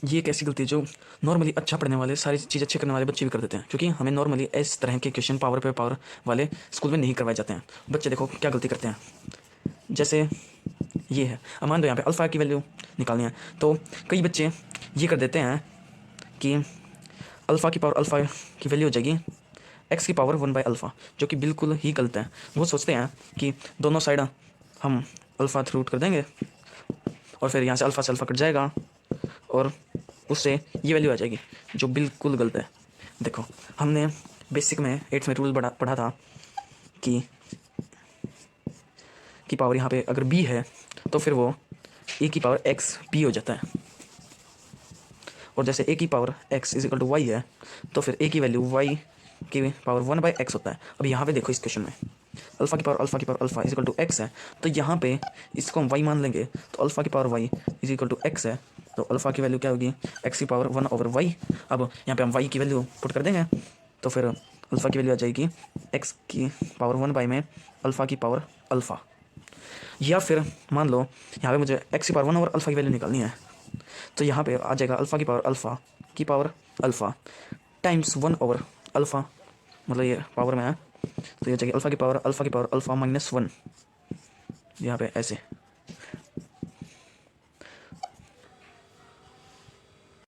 ये एक ऐसी गलती है जो नॉर्मली अच्छा पढ़ने वाले, सारी चीज़ अच्छे करने वाले बच्चे भी कर देते हैं, क्योंकि हमें नॉर्मली इस तरह के क्वेश्चन पावर पे पावर वाले स्कूल में नहीं करवाए जाते हैं। बच्चे देखो क्या गलती करते हैं। जैसे ये है, अब मान लो यहाँ पे अल्फ़ा की वैल्यू निकालनी है, तो कई बच्चे ये कर देते हैं कि अल्फ़ा की पावर अल्फ़ा की वैल्यू हो जाएगी एक्स की पावर 1/अल्फ़ा, जो कि बिल्कुल ही गलत है। वो सोचते हैं कि दोनों साइड हम अल्फ़ा थ्रू कर देंगे और फिर यहाँ से अल्फ़ा से अल्फ़ा कट जाएगा और उससे ये वैल्यू आ जाएगी, जो बिल्कुल गलत है। देखो हमने बेसिक में 8th में रूल पढ़ा था कि पावर यहाँ पे अगर b है तो फिर वो a की पावर x b हो जाता है, और जैसे a की power x is equal to y है तो फिर a की वैल्यू y की पावर 1/x होता है। अब यहाँ पे देखो इस क्वेश्चन में अल्फ़ा की power alpha is equal to x है, तो यहाँ पे इसको हम y मान लेंगे, तो अल्फ़ा की power y is equal to x है, तो अल्फ़ा की वैल्यू क्या होगी x की पावर 1/y। अब यहाँ पे हम y की वैल्यू पुट कर देंगे, तो फिर अल्फ़ा की वैल्यू आ जाएगी x की पावर 1 में अल्फ़ा की पावर अल्फ़ा। या फिर मान लो यहाँ पे मुझे x की पावर 1/अल्फ़ा की वैल्यू निकालनी है, तो यहाँ पे आ जाएगा अल्फ़ा की पावर अल्फ़ा टाइम्स 1/अल्फ़ा, मतलब ये पावर में है, तो ये हो जाएगी अल्फ़ा की पावर अल्फ़ा -1 यहाँ पे ऐसे।